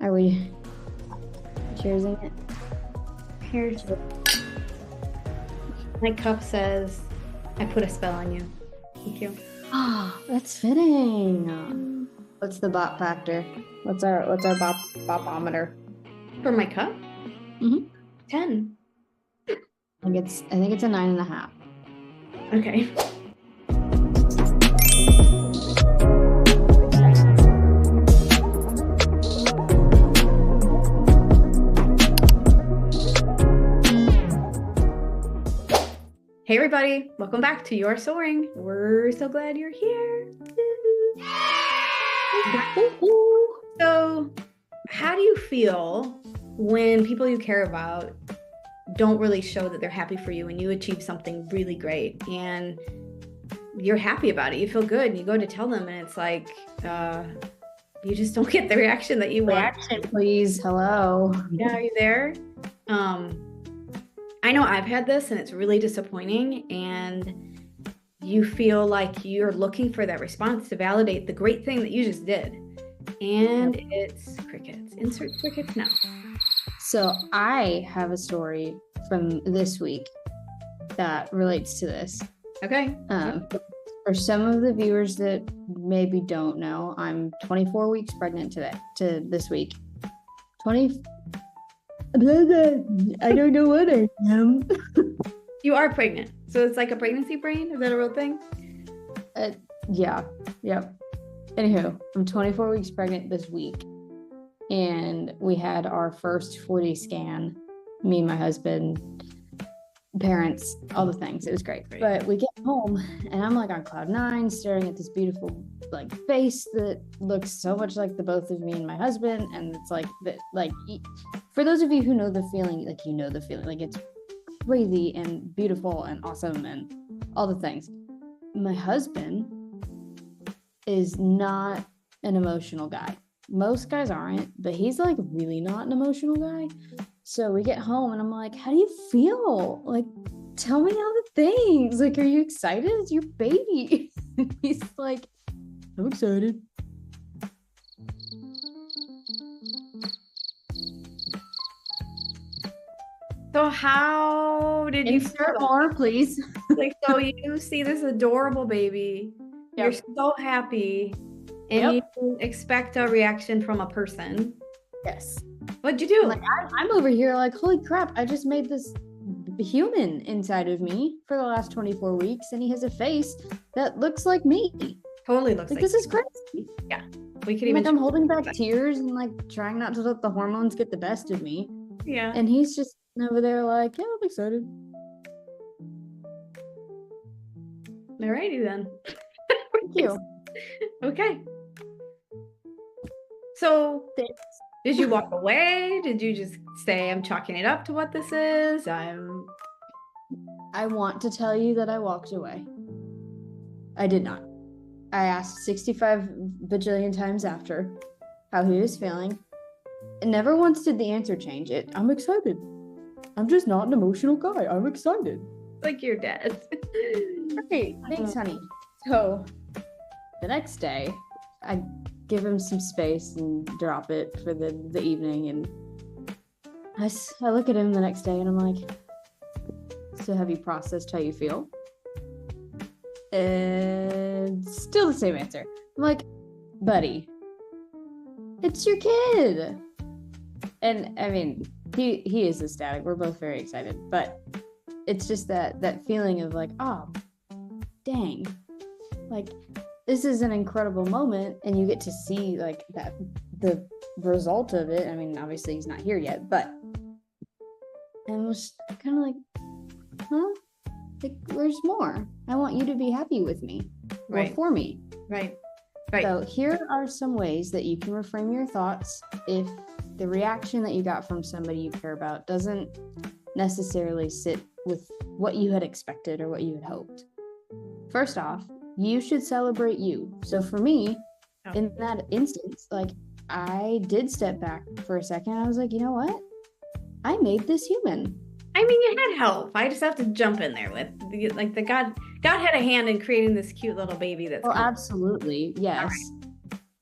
Are we cheersing it? Here's my cup says, I put a spell on you. Thank you. Oh, that's fitting. What's the bop factor? What's our bopometer? For my cup? Mm-hmm. 10. I think it's a 9.5. Okay. Hey everybody, welcome back to Your Soaring. We're so glad you're here. So, how do you feel when people you care about don't really show that they're happy for you and you achieve something really great and you're happy about it, you feel good, and you go to tell them and it's like, you just don't get the reaction that you want? Reaction, please. Hello. Yeah, are you there? I know I've had this and it's really disappointing, and you feel like you're looking for that response to validate the great thing that you just did. And it's crickets. Insert crickets now. So I have a story from this week that relates to this. Okay. For some of the viewers that maybe don't know, I'm 24 weeks pregnant this week. I don't know what I am. You are pregnant. So it's like a pregnancy brain? Is that a real thing? Yeah. Yep. Anywho, I'm 24 weeks pregnant this week. And we had our first 4D scan. Me and my husband, parents, all the things. It was great. But we get home and I'm like on cloud 9, staring at this beautiful face that looks so much like the both of me and my husband. And it's like that, for those of you who know the feeling, it's crazy and beautiful and awesome and all the things. My husband is not an emotional guy. Most guys aren't, but he's really not an emotional guy. So we get home and I'm like, how do you feel? Tell me all the things. Are you excited? It's your baby. He's like, I'm excited. So how did you insert more, please? So you see this adorable baby, you're so happy, and you expect a reaction from a person. Yes. What'd you do? I'm over here holy crap, I just made this human inside of me for the last 24 weeks, and he has a face that looks like me. Totally looks like this is crazy. Yeah. We could even I'm holding back tears and trying not to let the hormones get the best of me. Yeah. And he's just over there yeah, I'm excited. Alrighty then. Thank you. Okay. So did you walk away? Did you just say, I'm chalking it up to what this is? I want to tell you that I walked away. I did not. I asked 65 bajillion times after how he was feeling. And never once did the answer change it. I'm excited. I'm just not an emotional guy. I'm excited. Like your dad. Okay, thanks, honey. So the next day, I give him some space and drop it for the evening. And I look at him the next day and I'm like, so have you processed how you feel? And still the same answer. I'm like, buddy, it's your kid. And I mean, he is ecstatic. We're both very excited, but it's just that feeling of oh, dang, this is an incredible moment, and you get to see that the result of it. I mean, obviously he's not here yet, but and was kind of huh? Where's more? I want you to be happy with me, right? Or for me, right? So here are some ways that you can reframe your thoughts if the reaction that you got from somebody you care about doesn't necessarily sit with what you had expected or what you had hoped. First off, you should celebrate you. So for me, in that instance, I did step back for a second. I was like, you know what? I made this human. I mean, you had help. I just have to jump in there with the God had a hand in creating this cute little baby. That's absolutely, yes.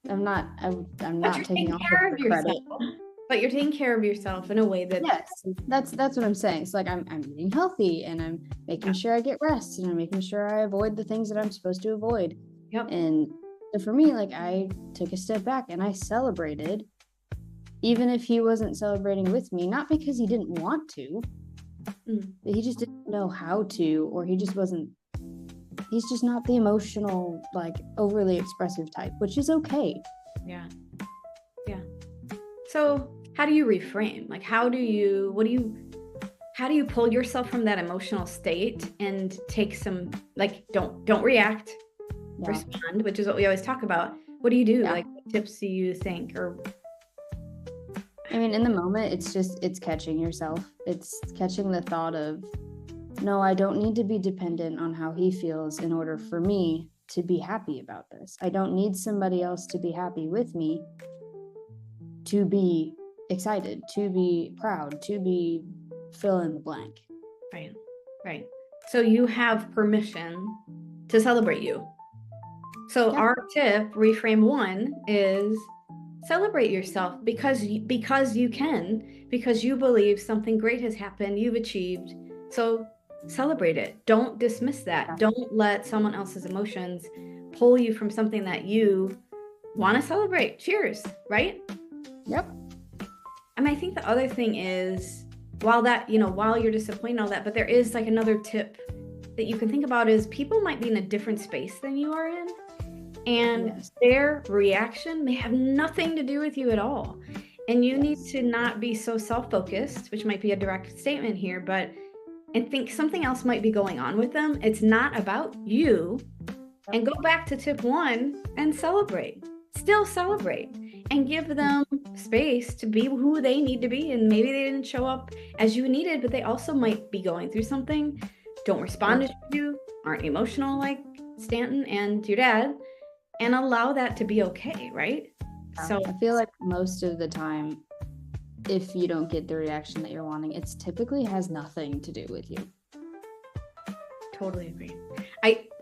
I'm not But not you're taking taking off care the of yourself. credit. But you're taking care of yourself in a way that Yes, that's what I'm saying. It's like I'm eating healthy, and I'm making sure I get rest, and I'm making sure I avoid the things that I'm supposed to avoid. Yep. And so for me, like, I took a step back and I celebrated, even if he wasn't celebrating with me, not because he didn't want to, but he just didn't know how to, or he's just not the emotional, like, overly expressive type, which is okay. Yeah. So how do you reframe? Like, how do you pull yourself from that emotional state and take some, like, don't react, respond, which is what we always talk about. What do you do? Like, what tips do you think? Or I mean, in the moment, it's catching yourself. It's catching the thought of, no, I don't need to be dependent on how he feels in order for me to be happy about this. I don't need somebody else to be happy with me to be excited, to be proud, to be fill in the blank. Right. So you have permission to celebrate you. So our tip, reframe 1, is celebrate yourself because you can, because you believe something great has happened, you've achieved. So celebrate it. Don't dismiss that. Don't let someone else's emotions pull you from something that you want to celebrate. Cheers, right? Yep. I mean, I think the other thing is, while you're disappointed and all that, but there is like another tip that you can think about is people might be in a different space than you are in, and their reaction may have nothing to do with you at all. And you need to not be so self-focused, which might be a direct statement here, and think something else might be going on with them. It's not about you. And go back to tip 1 and celebrate. Still celebrate and give them space to be who they need to be. And maybe they didn't show up as you needed, but they also might be going through something. Don't respond as you, aren't emotional like Stanton and your dad, and allow that to be okay, right? So I feel like most of the time, if you don't get the reaction that you're wanting, it's typically has nothing to do with you. Totally agree.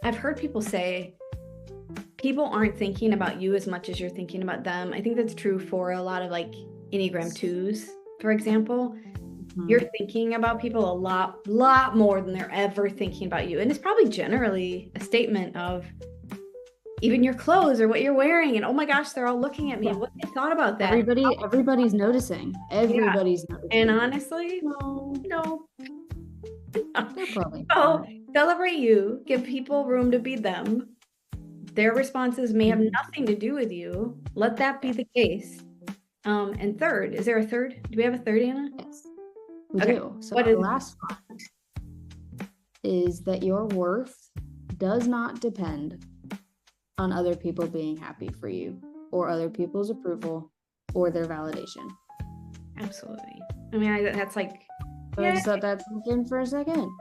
I've heard people say people aren't thinking about you as much as you're thinking about them. I think that's true for a lot of like Enneagram 2s, for example. You're thinking about people a lot more than they're ever thinking about you. And it's probably generally a statement of even your clothes or what you're wearing. And oh my gosh, they're all looking at me. What they thought about that? Everybody's noticing. Everybody's noticing. And honestly, no. They're probably so celebrate you. Give people room to be them. Their responses may have nothing to do with you. Let that be the case. And third, is there a third? Do we have a third, Anna? Yes, we do. So the last one is that your worth does not depend on other people being happy for you, or other people's approval, or their validation. Absolutely. I mean, that's like... I just let that sink in for a second.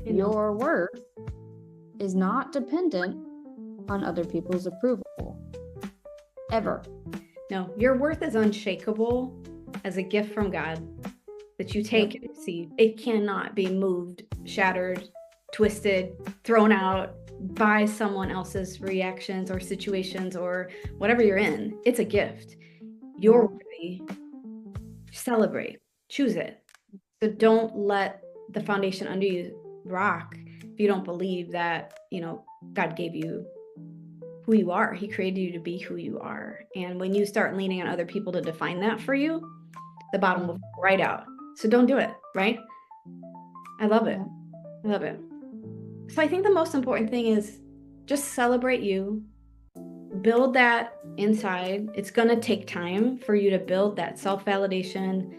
Your worth is not dependent on other people's approval. Ever. No, your worth is unshakable as a gift from God that you take and receive. It cannot be moved, shattered, twisted, thrown out by someone else's reactions or situations or whatever you're in. It's a gift. You're worthy. Celebrate. Choose it. So don't let the foundation under you rock if you don't believe that, God gave you who you are. He created you to be who you are. And when you start leaning on other people to define that for you, the bottom will fall right out. So don't do it, right? I love it. I love it. So I think the most important thing is just celebrate you. Build that inside. It's going to take time for you to build that self-validation.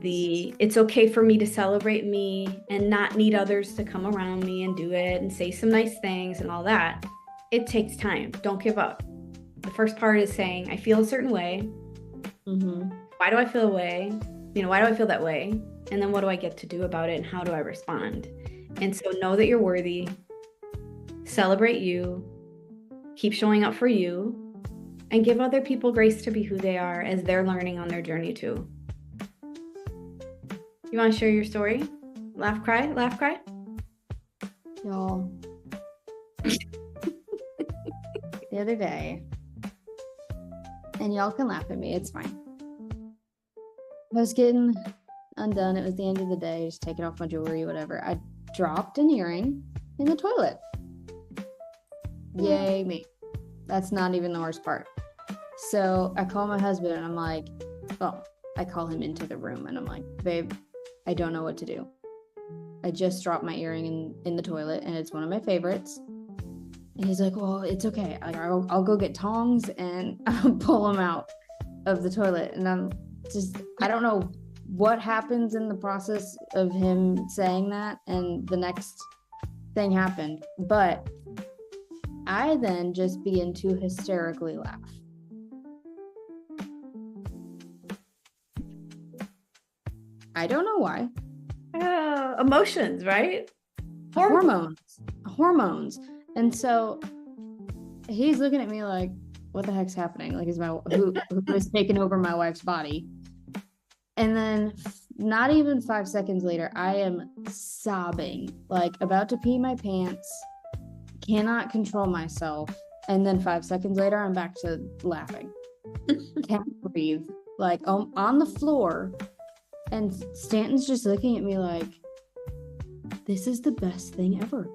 It's okay for me to celebrate me and not need others to come around me and do it and say some nice things and all that. It takes time. Don't give up. The first part is saying, I feel a certain way. Why do I feel a way? Why do I feel that way? And then what do I get to do about it? And how do I respond? And so know that you're worthy. Celebrate you. Keep showing up for you. And give other people grace to be who they are as they're learning on their journey too. You want to share your story? Laugh, cry, laugh, cry? Y'all. The other day, and y'all can laugh at me. It's fine. I was getting undone. It was the end of the day, just taking off my jewelry, whatever. I dropped an earring in the toilet. Yay me. That's not even the worst part. So I call my husband and I'm like, oh, I call him into the room and I'm like, babe, I don't know what to do. I just dropped my earring in the toilet and it's one of my favorites. And he's like, well, it's okay. I'll go get tongs and I'll pull them out of the toilet. And I don't know what happens in the process of him saying that. And the next thing happened. But I then just begin to hysterically laugh. I don't know why. Emotions, right? Hormones. And so he's looking at me like, what the heck's happening? Like, who is taking over my wife's body? And then not even 5 seconds later, I am sobbing, like about to pee my pants, cannot control myself. And then 5 seconds later, I'm back to laughing. Can't breathe, like on the floor. And Stanton's just looking at me like, this is the best thing ever.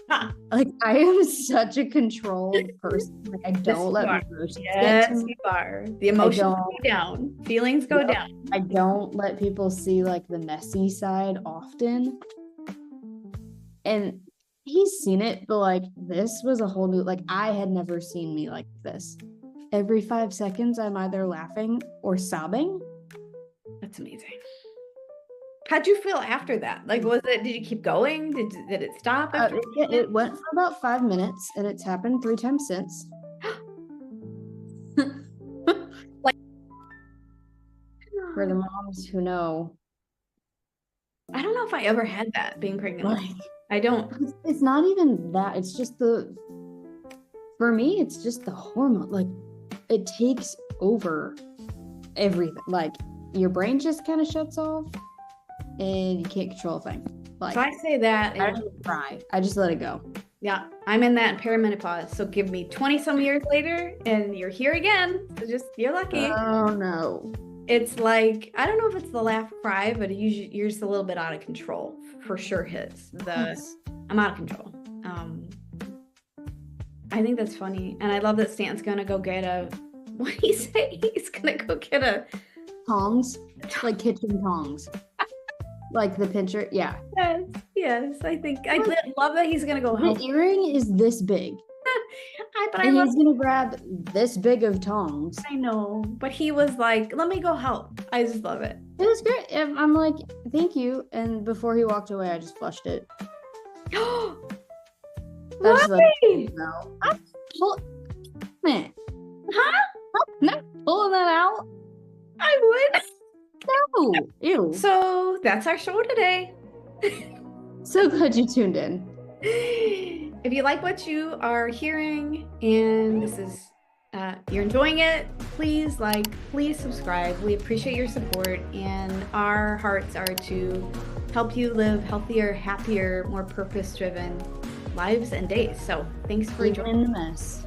Huh. Like, I am such a controlled person. Like, I don't let my emotions get to me. You are. The emotions go down. Feelings go down. I don't let people see like the messy side often. And he's seen it, but like this was a whole new, like I had never seen me like this. Every 5 seconds, I'm either laughing or sobbing. That's amazing. How'd you feel after that? Like, did you keep going? Did it stop? It went for about 5 minutes and it's happened 3 times since. Like, for the moms who know. I don't know if I ever had that being pregnant. Like, I don't. It's not even that. It's just for me, it's just the hormone. Like, it takes over everything. Like, your brain just kind of shuts off and you can't control a thing. Like, so I say that. I don't cry. I just let it go. Yeah, I'm in that perimenopause. So give me 20 some years later and you're here again. So you're lucky. Oh no. It's like, I don't know if it's the laugh cry, but you're just a little bit out of control. For sure hits I'm out of control. I think that's funny. And I love that Stan's gonna go get what did he say? He's gonna go get tongs, like kitchen tongs. Like the pincher, yeah. Yes. I love that he's gonna go help. The earring is this big. He's gonna grab this big of tongs. I know, but he was like, "Let me go help." I just love it. It was great. I'm like, "Thank you." And before he walked away, I just flushed it. Why? Man, huh? I'm not pulling that out. I would. No. Ew. So that's our show today. So glad you tuned in. If you like what you are hearing and this is you're enjoying it, please subscribe. We appreciate your support, and our hearts are to help you live healthier, happier, more purpose-driven lives and days. So thanks for joining. Even in the mess.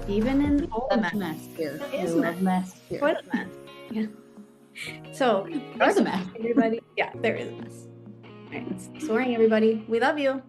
Even in all the mess here. It is mess here. Quite a mess. Yeah. So there's a mess. Everybody. Yeah, there is a mess. All right. Soaring, everybody. We love you.